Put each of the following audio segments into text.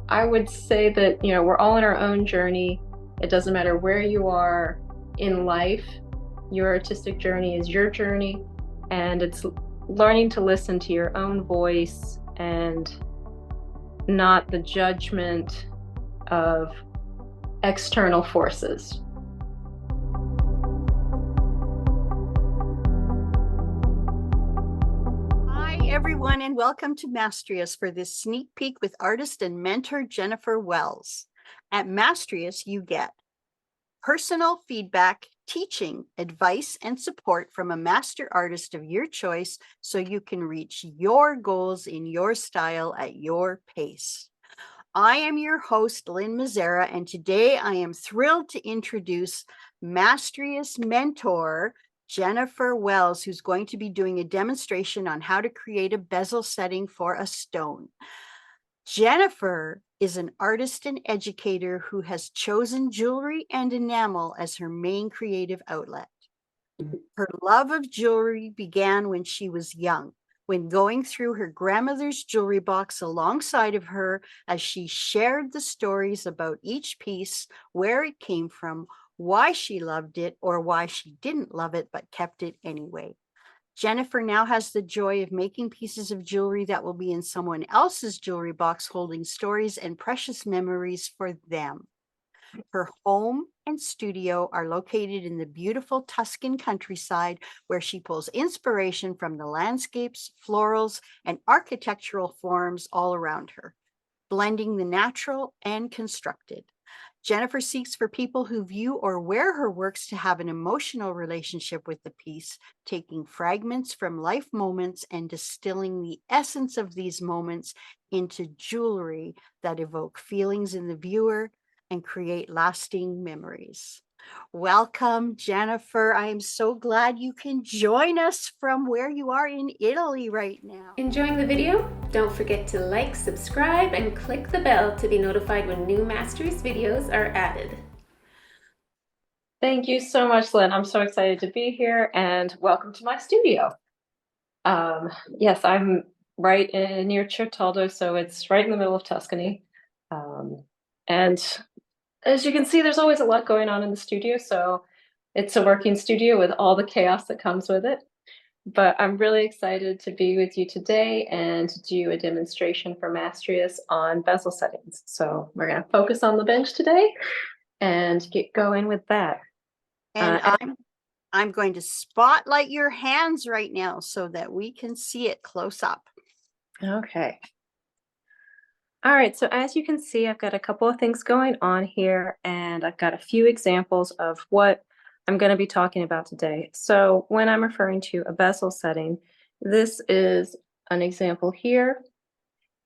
I would say that, we're all on our own journey. It doesn't matter where you are in life. Your artistic journey is your journey, and it's learning to listen to your own voice and not the judgment of external forces. Hi, everyone, and welcome to Mastrius for this sneak peek with artist and mentor Jennifer Wells. At Mastrius, you get personal feedback, teaching, advice, and support from a master artist of your choice so you can reach your goals in your style at your pace. I am your host, Lynn Mazzara, and today I am thrilled to introduce Mastrius mentor, Jennifer Wells, who's going to be doing a demonstration on how to create a bezel setting for a stone. Jennifer is an artist and educator who has chosen jewelry and enamel as her main creative outlet. Her love of jewelry began when she was young, when going through her grandmother's jewelry box alongside of her as she shared the stories about each piece, where it came from, why she loved it, or why she didn't love it but kept it anyway. Jennifer now has the joy of making pieces of jewelry that will be in someone else's jewelry box, holding stories and precious memories for them. Her home and studio are located in the beautiful Tuscan countryside, where she pulls inspiration from the landscapes, florals, and architectural forms all around her, blending the natural and constructed. Jennifer seeks for people who view or wear her works to have an emotional relationship with the piece, taking fragments from life moments and distilling the essence of these moments into jewelry that evoke feelings in the viewer and create lasting memories. Welcome, Jennifer. I am so glad you can join us from where you are in Italy right now. Enjoying the video? Don't forget to like, subscribe, and click the bell to be notified when new Masteries videos are added. Thank you so much, Lynn. I'm so excited to be here, and welcome to my studio. Yes, I'm right near Certaldo, so it's right in the middle of Tuscany. And as you can see, there's always a lot going on in the studio, so it's a working studio with all the chaos that comes with it. But I'm really excited to be with you today and to do a demonstration for Mastrius on bezel settings. So we're going to focus on the bench today and get going with that. And I'm going to spotlight your hands right now so that we can see it close up. Okay. All right, so as you can see, I've got a couple of things going on here, and I've got a few examples of what I'm going to be talking about today. So when I'm referring to a bezel setting, this is an example here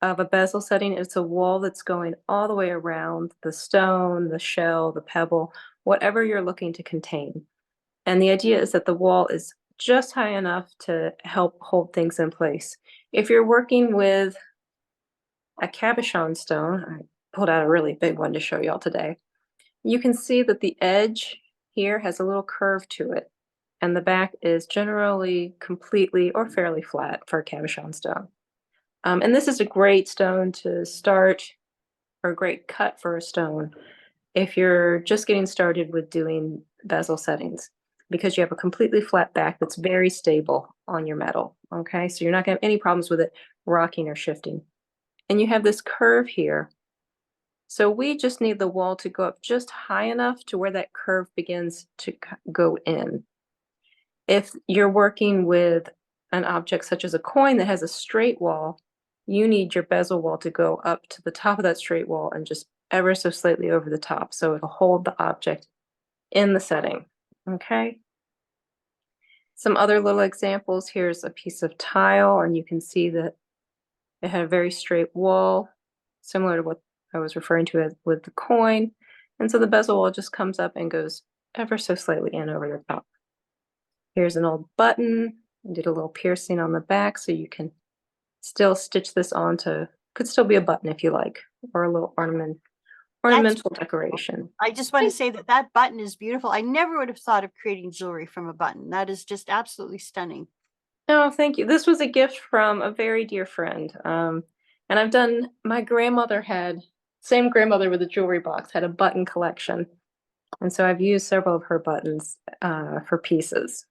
of a bezel setting. It's a wall that's going all the way around the stone, the shell, the pebble, whatever you're looking to contain. And the idea is that the wall is just high enough to help hold things in place. If you're working with a cabochon stone, I pulled out a really big one to show y'all today, you can see that the edge here has a little curve to it, and the back is generally completely or fairly flat for a cabochon stone. And this is a great stone to start, or a great cut for a stone if you're just getting started with doing bezel settings, because you have a completely flat back that's very stable on your metal. Okay, so you're not going to have any problems with it rocking or shifting. And you have this curve here. So we just need the wall to go up just high enough to where that curve begins to go in. If you're working with an object such as a coin that has a straight wall, you need your bezel wall to go up to the top of that straight wall and just ever so slightly over the top, so it'll hold the object in the setting. Okay. Some other little examples. Here's a piece of tile, and you can see that it had a very straight wall, similar to what I was referring to with the coin. And so the bezel wall just comes up and goes ever so slightly in over the top. Here's an old button. I did a little piercing on the back, so you can still stitch this onto, could still be a button if you like, or a little ornamental decoration. I just want to say that that button is beautiful. I never would have thought of creating jewelry from a button. That is just absolutely stunning. Oh, thank you. This was a gift from a very dear friend. And my grandmother had Same grandmother with a jewelry box had a button collection. And so I've used several of her buttons for pieces.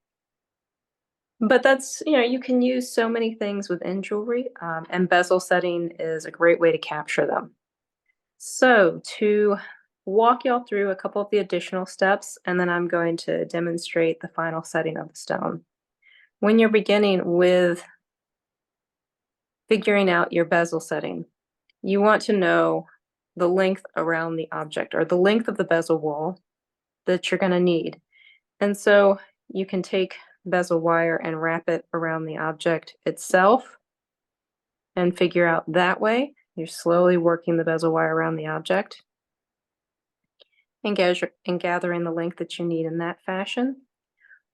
But that's, you can use so many things within jewelry, and bezel setting is a great way to capture them. So to walk y'all through a couple of the additional steps, and then I'm going to demonstrate the final setting of the stone. When you're beginning with figuring out your bezel setting, you want to know the length around the object, or the length of the bezel wall that you're going to need. And so you can take bezel wire and wrap it around the object itself and figure out that way. You're slowly working the bezel wire around the object and gathering the length that you need in that fashion.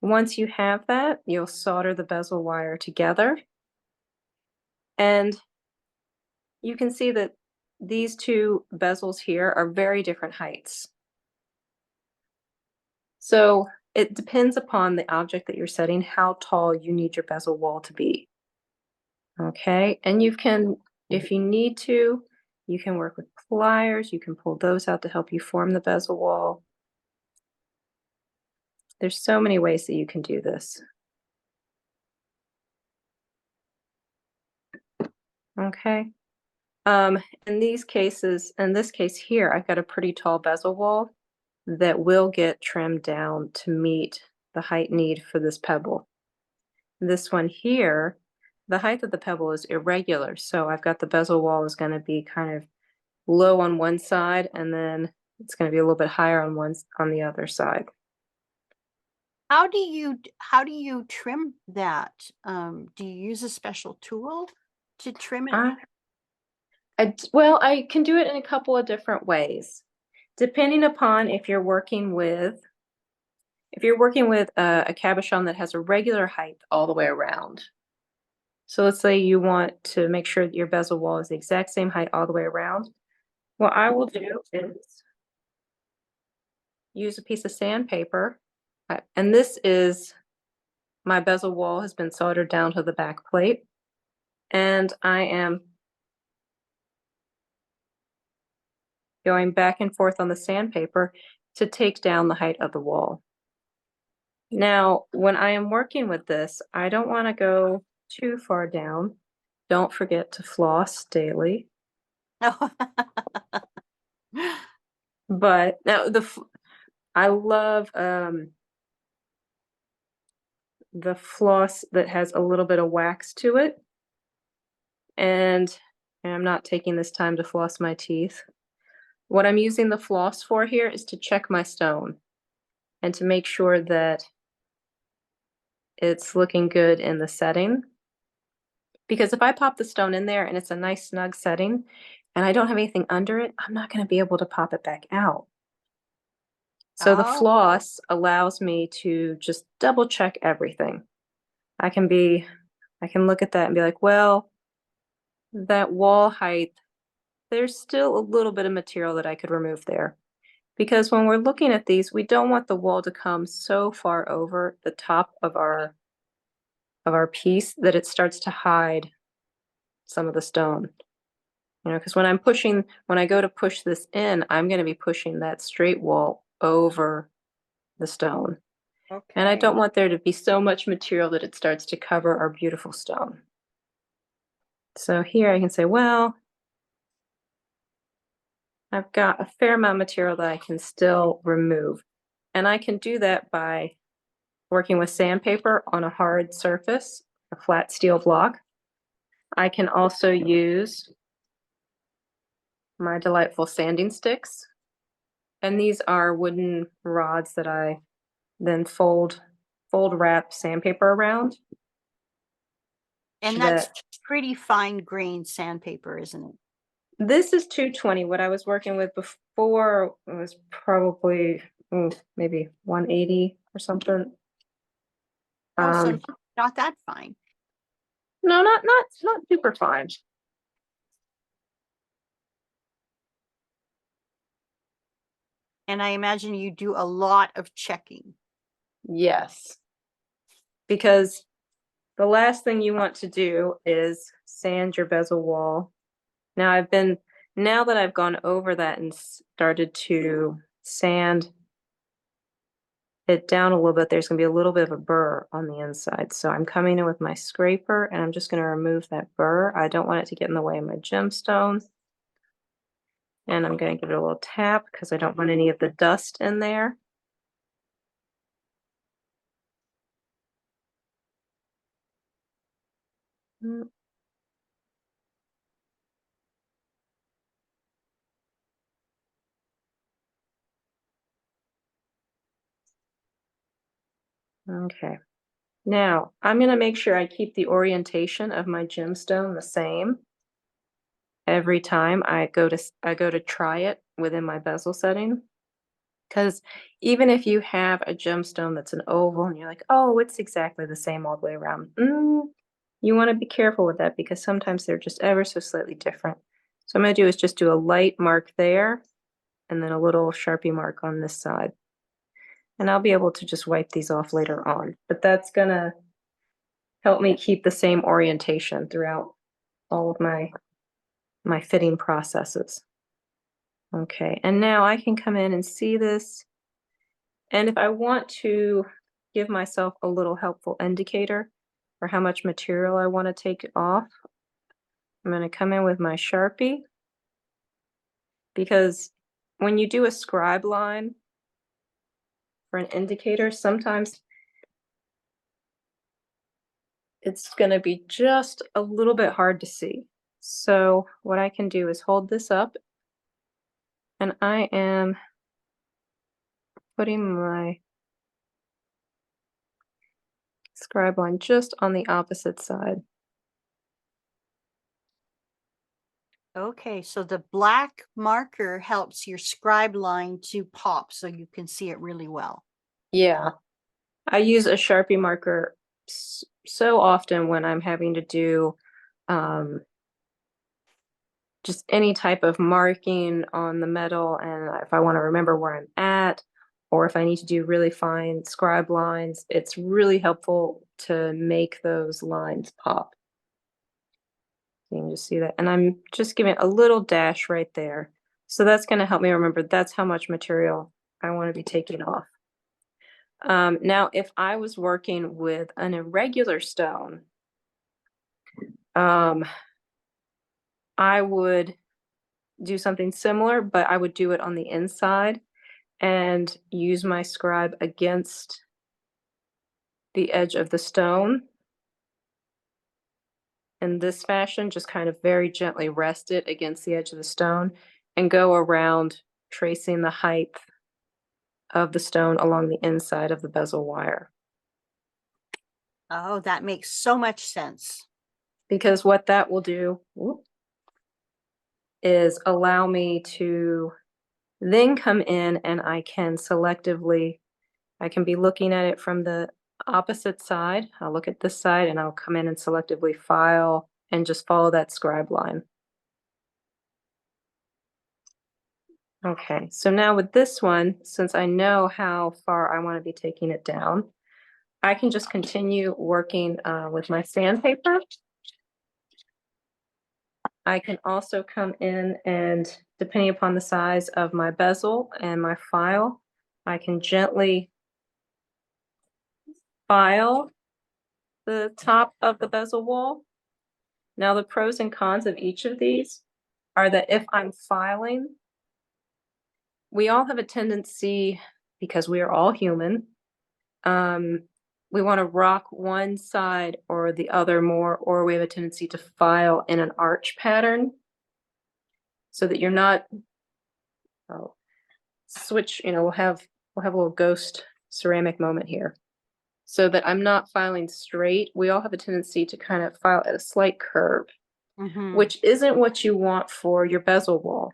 Once you have that, you'll solder the bezel wire together. And you can see that these two bezels here are very different heights. So it depends upon the object that you're setting, how tall you need your bezel wall to be. Okay, and you can, if you need to, you can work with pliers, you can pull those out to help you form the bezel wall. There's so many ways that you can do this. Okay. In these cases, in this case here, I've got a pretty tall bezel wall that will get trimmed down to meet the height need for this pebble. This one here, the height of the pebble is irregular, so I've got the bezel wall is going to be kind of low on one side, and then it's going to be a little bit higher on the other side. How do you trim that? Do you use a special tool to trim it? Well, I can do it in a couple of different ways, depending upon if you're working with a cabochon that has a regular height all the way around. So let's say you want to make sure that your bezel wall is the exact same height all the way around. What I will do is use a piece of sandpaper, and this is my bezel wall has been soldered down to the back plate, and I am going back and forth on the sandpaper to take down the height of the wall. Now, when I am working with this, I don't want to go too far down. Don't forget to floss daily. But now I love the floss that has a little bit of wax to it. And I'm not taking this time to floss my teeth. What I'm using the floss for here is to check my stone and to make sure that it's looking good in the setting. Because if I pop the stone in there and it's a nice snug setting and I don't have anything under it, I'm not going to be able to pop it back out. So the floss allows me to just double check everything. I can look at that and be like, well, that wall height, there's still a little bit of material that I could remove there. Because when we're looking at these, we don't want the wall to come so far over the top of our piece that it starts to hide some of the stone. Because when I go to push this in, I'm going to be pushing that straight wall over the stone. Okay. And I don't want there to be so much material that it starts to cover our beautiful stone. So here I can say, well, I've got a fair amount of material that I can still remove. And I can do that by working with sandpaper on a hard surface, a flat steel block. I can also use my delightful sanding sticks. And these are wooden rods that I then fold wrap sandpaper around. And that's pretty fine grained sandpaper, isn't it? This is 220. What I was working with before was probably maybe 180 or something. So not that fine. No, not super fine. And I imagine you do a lot of checking. Yes. Because the last thing you want to do is sand your bezel wall. Now I've been now that I've gone over that and started to sand it down a little bit, there's going to be a little bit of a burr on the inside. So I'm coming in with my scraper and I'm just going to remove that burr. I don't want it to get in the way of my gemstone. And I'm going to give it a little tap because I don't want any of the dust in there. Mm. Okay. Now, I'm going to make sure I keep the orientation of my gemstone the same every time I go to try it within my bezel setting. Because even if you have a gemstone that's an oval and you're like, oh, it's exactly the same all the way around, you want to be careful with that because sometimes they're just ever so slightly different. So I'm going to do is just do a light mark there and then a little Sharpie mark on this side. And I'll be able to just wipe these off later on. But that's going to help me keep the same orientation throughout all of my fitting processes. Okay, and now I can come in and see this. And if I want to give myself a little helpful indicator for how much material I want to take off, I'm going to come in with my Sharpie, because when you do a scribe line for an indicator, sometimes it's going to be just a little bit hard to see. So what I can do is hold this up and I am putting my scribe line just on the opposite side. Okay, so the black marker helps your scribe line to pop so you can see it really well. Yeah, I use a Sharpie marker so often when I'm having to do just any type of marking on the metal, and if I want to remember where I'm at, or if I need to do really fine scribe lines, it's really helpful to make those lines pop. You can just see that. And I'm just giving a little dash right there. So that's going to help me remember that's how much material I want to be taking off. Now, if I was working with an irregular stone, I would do something similar, but I would do it on the inside and use my scribe against the edge of the stone. In this fashion, just kind of very gently rest it against the edge of the stone and go around tracing the height of the stone along the inside of the bezel wire. Oh, that makes so much sense. Because what that will do is allow me to then come in and I can selectively, I can be looking at it from the opposite side. I'll look at this side and I'll come in and selectively file and just follow that scribe line. Okay, so now with this one, since I know how far I want to be taking it down, I can just continue working with my sandpaper. I can also come in and, depending upon the size of my bezel and my file, I can gently file the top of the bezel wall. Now, the pros and cons of each of these are that if I'm filing, we all have a tendency, because we are all human, we want to rock one side or the other more, or we have a tendency to file in an arch pattern so that you're not switch, we'll have a little ghost ceramic moment here. So that I'm not filing straight, we all have a tendency to kind of file at a slight curve, which isn't what you want for your bezel wall.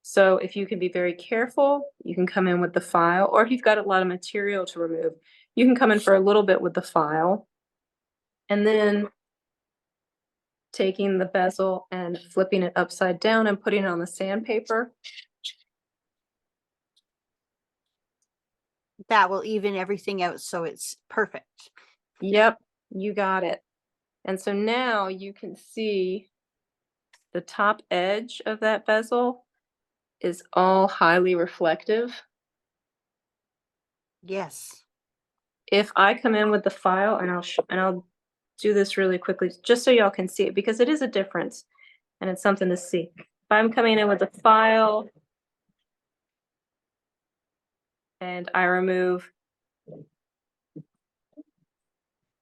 So if you can be very careful, you can come in with the file, or if you've got a lot of material to remove, you can come in for a little bit with the file, and then taking the bezel and flipping it upside down and putting it on the sandpaper. That will even everything out so it's perfect. Yep, you got it. And so now you can see the top edge of that bezel is all highly reflective. Yes. If I come in with the file, and I'll do this really quickly just so y'all can see it, because it is a difference and it's something to see. If I'm coming in with the file and I remove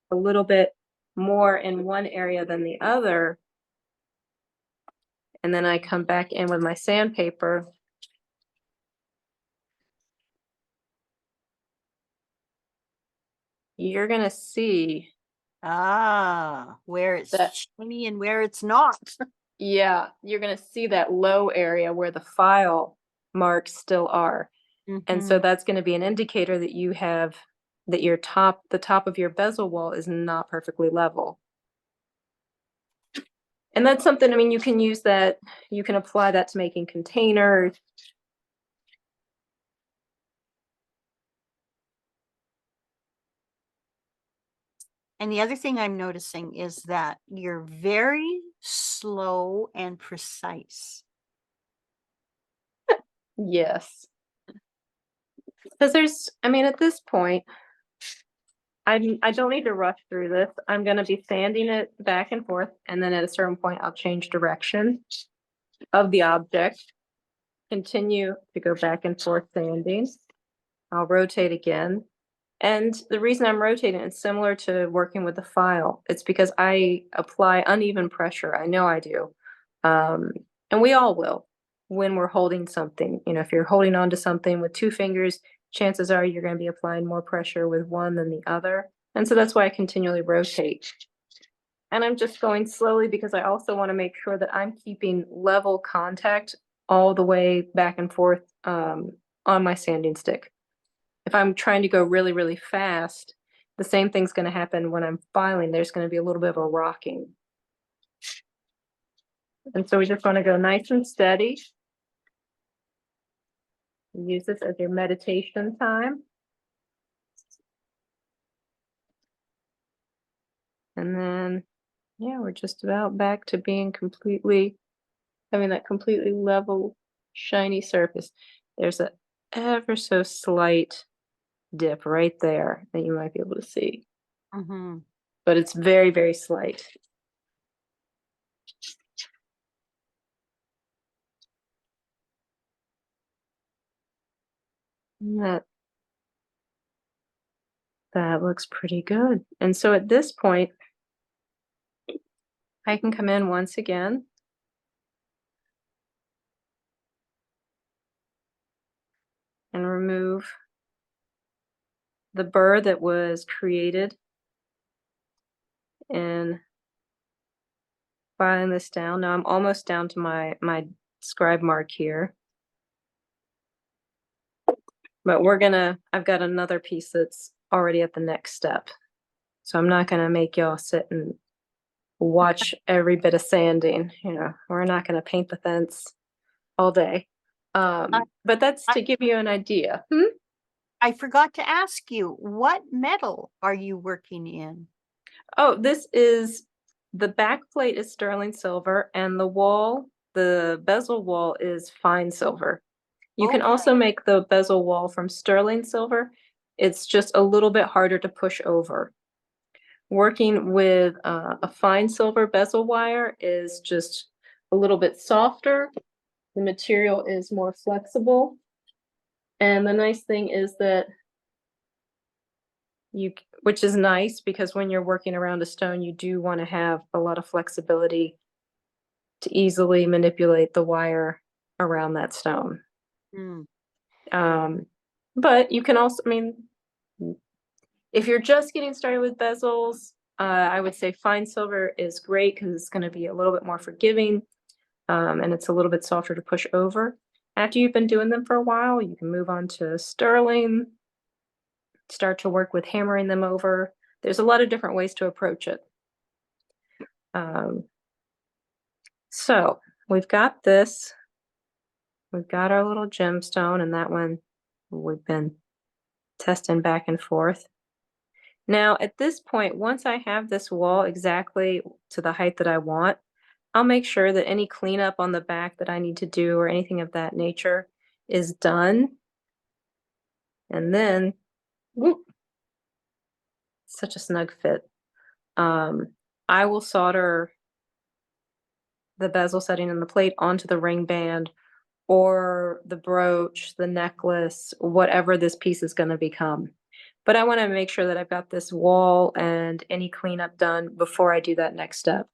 a little bit more in one area than the other, and then I come back in with my sandpaper, you're gonna see Where it's that, shiny and where it's not. yeah, you're gonna see that low area where the file marks still are. And so Mhm. that's gonna be an indicator that you have, that the top of your bezel wall is not perfectly level. And that's something, I mean, you can use that, you can apply that to making containers. And the other thing I'm noticing is that you're very slow and precise. Yes. Because there's, I mean, at this point, I don't need to rush through this. I'm gonna be sanding it back and forth, and then at a certain point, I'll change direction of the object, continue to go back and forth sanding. I'll rotate again. And the reason I'm rotating is similar to working with the file. It's because I apply uneven pressure. I know I do. Um, and we all will when we're holding something. You know, if you're holding on to something with two fingers, chances are you're going to be applying more pressure with one than the other. And so that's why I continually rotate. And I'm just going slowly because I also want to make sure that I'm keeping level contact all the way back and forth on my sanding stick. If I'm trying to go really, really fast, the same thing's going to happen when I'm filing. There's going to be a little bit of a rocking. And so we just want to go nice and steady. Use this as your meditation time. And then, yeah, we're just about back to being having that completely level, shiny surface. There's a ever so slight dip right there that you might be able to see, Mhm. but it's very, very slight. And that looks pretty good. And so at this point, I can come in once again and remove the burr that was created in filing this down. Now I'm almost down to my scribe mark here. But I've got another piece that's already at the next step. So I'm not gonna make y'all sit and watch every bit of sanding. You know, we're not gonna paint the fence all day. I But that's I to give you an idea. Hmm? I forgot to ask you, what metal are you working in? Oh, the back plate is sterling silver, and the bezel wall is fine silver. You can Okay. also make the bezel wall from sterling silver. It's just a little bit harder to push over. Working with a fine silver bezel wire is just a little bit softer. The material is more flexible. And the nice thing is that which is nice because when you're working around a stone, you do want to have a lot of flexibility to easily manipulate the wire around that stone. Mm. But you can also, I mean, if you're just getting started with bezels, I would say fine silver is great because it's going to be a little bit more forgiving, and it's a little bit softer to push over. After you've been doing them for a while, you can move on to sterling, start to work with hammering them over. There's a lot of different ways to approach it. So we've got this. We've got our little gemstone, and that one we've been testing back and forth. Now, at this point, once I have this wall exactly to the height that I want, I'll make sure that any cleanup on the back that I need to do or anything of that nature is done. And then, whoop, such a snug fit. I will solder the bezel setting and the plate onto the ring band or the brooch, the necklace, whatever this piece is going to become. But I want to make sure that I've got this wall and any cleanup done before I do that next step.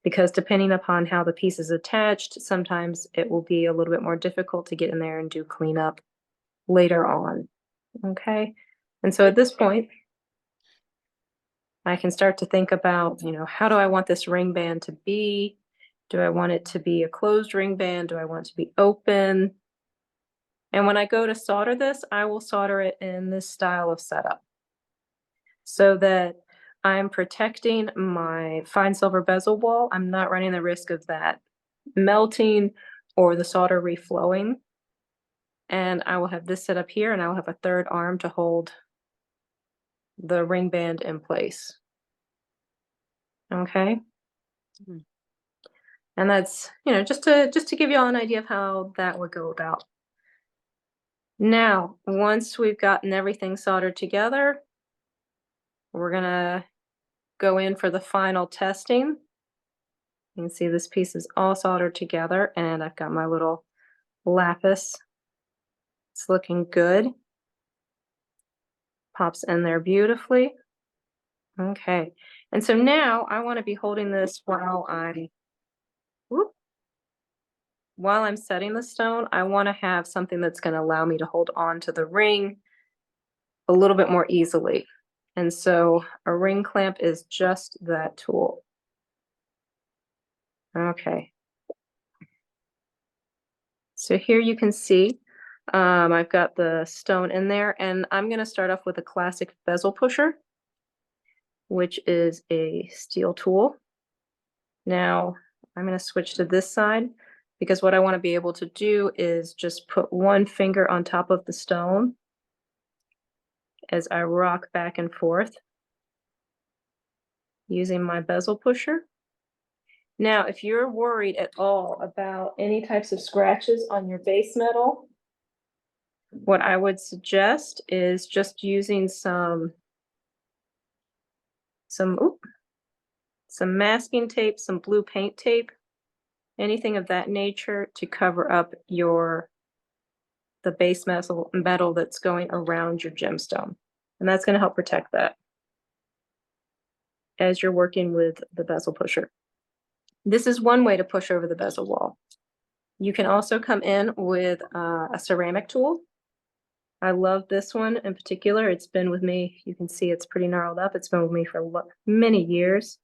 Because depending upon how the piece is attached, sometimes it will be a little bit more difficult to get in there and do cleanup later on. Okay. And so at this point, I can start to think about, how do I want this ring band to be? Do I want it to be a closed ring band? Do I want it to be open? And when I go to solder this, I will solder it in this style of setup so that I'm protecting my fine silver bezel wall. I'm not running the risk of that melting or the solder reflowing. And I will have this set up here, and I will have a third arm to hold the ring band in place. Okay. Mhm. And that's, just to give you all an idea of how that would go about. Now, once we've gotten everything soldered together, we're gonna go in for the final testing. You can see this piece is all soldered together, and I've got my little lapis. It's looking good. Pops in there beautifully. Okay, and so now I want to be holding this while I'm setting the stone. I want to have something that's going to allow me to hold on to the ring a little bit more easily. And so a ring clamp is just that tool. Okay. So here you can see I've got the stone in there, and I'm going to start off with a classic bezel pusher, which is a steel tool. Now I'm going to switch to this side because what I want to be able to do is just put one finger on top of the stone as I rock back and forth using my bezel pusher. Now, if you're worried at all about any types of scratches on your base metal, what I would suggest is just using some masking tape, some blue paint tape, anything of that nature to cover up the base metal that's going around your gemstone. And that's going to help protect that as you're working with the bezel pusher. This is one way to push over the bezel wall. You can also come in with a ceramic tool. I love this one in particular. It's been with me. You can see it's pretty gnarled up. It's been with me for many years,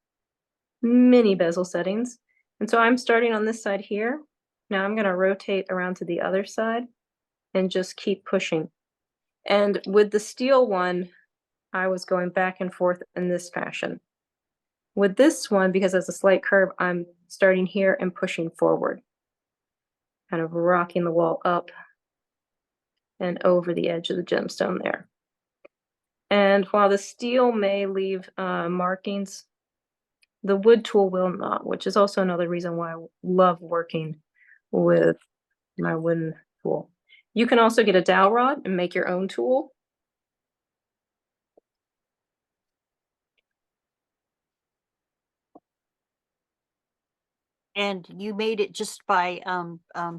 many bezel settings. And so I'm starting on this side here. Now I'm going to rotate around to the other side and just keep pushing. And with the steel one, I was going back and forth in this fashion. With this one, because it's a slight curve, I'm starting here and pushing forward, kind of rocking the wall up and over the edge of the gemstone there. And while the steel may leave markings, the wood tool will not, which is also another reason why I love working with my wooden tool. You can also get a dowel rod and make your own tool. And you made it just by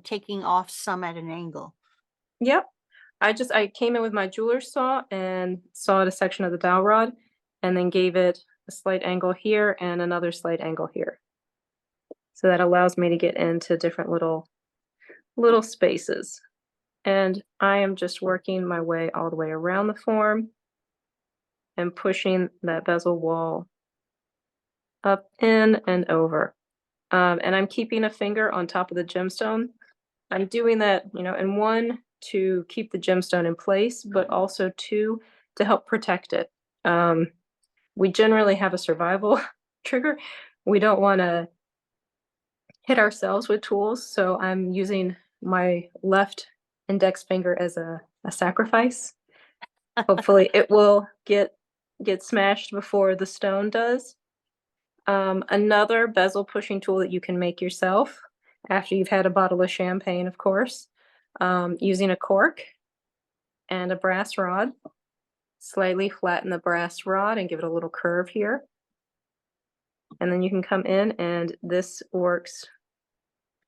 taking off some at an angle. Yep. I came in with my jeweler's saw and sawed a section of the dowel rod and then gave it a slight angle here and another slight angle here. So that allows me to get into different little spaces. And I am just working my way all the way around the form and pushing that bezel wall up, in, and over. And I'm keeping a finger on top of the gemstone. I'm doing that, in one, to keep the gemstone in place, but also two, to help protect it. We generally have a survival trigger. We don't want to hit ourselves with tools, so I'm using my left index finger as a sacrifice. Hopefully it will get smashed before the stone does. Another bezel pushing tool that you can make yourself after you've had a bottle of champagne, of course, using a cork and a brass rod. Slightly flatten the brass rod and give it a little curve here. And then you can come in, and this works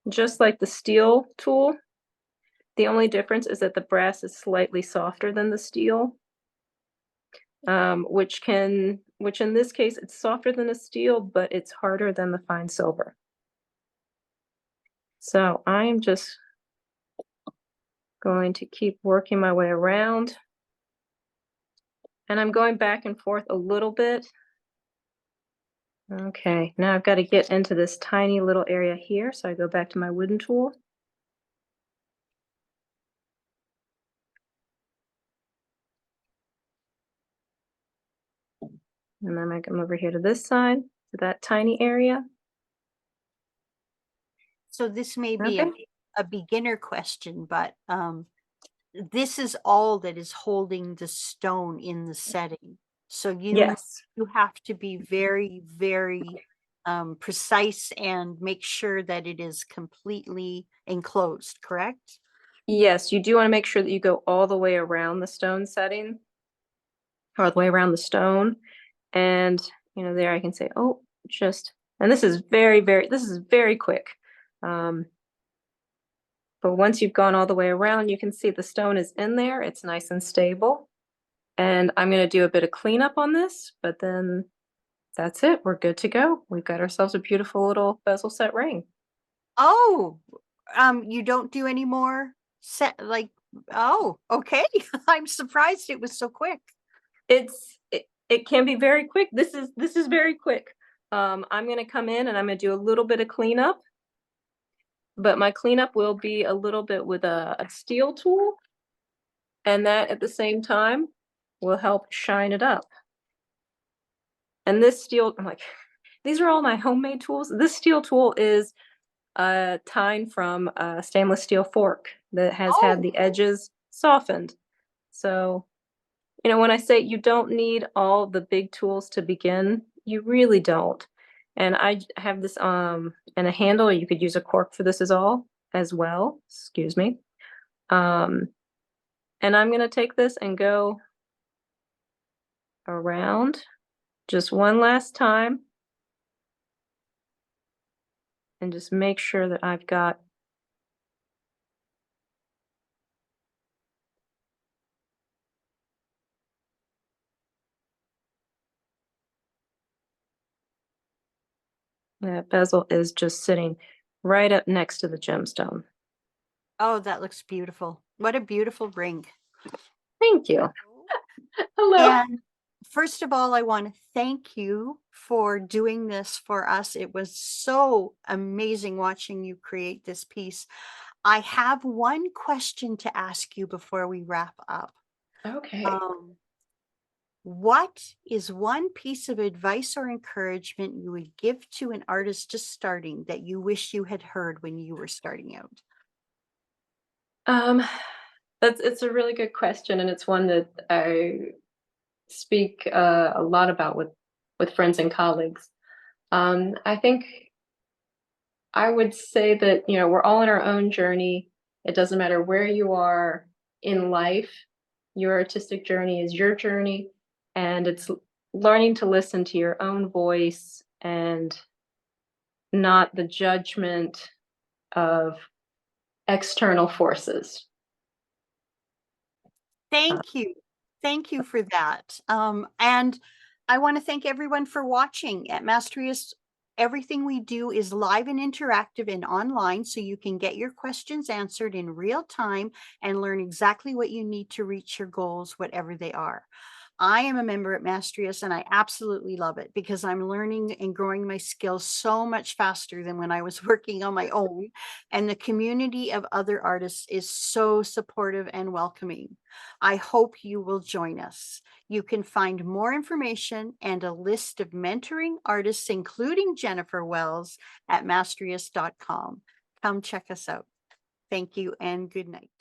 just like the steel tool. The only difference is that the brass is slightly softer than the steel, which in this case, it's softer than a steel, but it's harder than the fine silver. So I am just going to keep working my way around. And I'm going back and forth a little bit. Okay, now I've got to get into this tiny little area here, so I go back to my wooden tool. And then I come over here to this side, to that tiny area. So this may be Okay. a beginner question, but this is all that is holding the stone in the setting. So Yes. you have to be very, very precise and make sure that it is completely enclosed, correct? Yes, you do want to make sure that you go all the way around the stone setting, or the way around the stone. And, there I can say, oh, and this is this is very quick. But once you've gone all the way around, you can see the stone is in there. It's nice and stable. And I'm going to do a bit of cleanup on this, but then that's it. We're good to go. We've got ourselves a beautiful little bezel set ring. Oh, you don't do any more oh, okay. I'm surprised it was so quick. It can be very quick. This is very quick. I'm going to come in and I'm going to do a little bit of cleanup, but my cleanup will be a little bit with a steel tool, and that at the same time will help shine it up. And this steel, I'm like, these are all my homemade tools. This steel tool is tine from a stainless steel fork that has had Oh, the edges softened. So, when I say you don't need all the big tools to begin, you really don't. And I have this and a handle. You could use a cork for this as well. Excuse me. And I'm gonna take this and go around just one last time and just make sure that I've got that bezel is just sitting right up next to the gemstone. oh, that looks beautiful. What a beautiful ring. Thank you. Hello. And first of all, I want to thank you for doing this for us. It was so amazing watching you create this piece. I have one question to ask you before we wrap up. Okay. What is one piece of advice or encouragement you would give to an artist just starting that you wish you had heard when you were starting out? Um, it's a really good question, and it's one that I speak a lot about with friends and colleagues. I think I would say that we're all in our own journey. It doesn't matter where you are in life. Your artistic journey is your journey, and it's learning to listen to your own voice and not the judgment of external forces. Thank you. Thank you for that. And I want to thank everyone for watching at Mastrius. Everything we do is live and interactive and online, so you can get your questions answered in real time and learn exactly what you need to reach your goals, whatever they are. I am a member at Mastrius and I absolutely love it because I'm learning and growing my skills so much faster than when I was working on my own. And the community of other artists is so supportive and welcoming. I hope you will join us. You can find more information and a list of mentoring artists, including Jennifer Wells, at mastrius.com. Come check us out. Thank you and good night.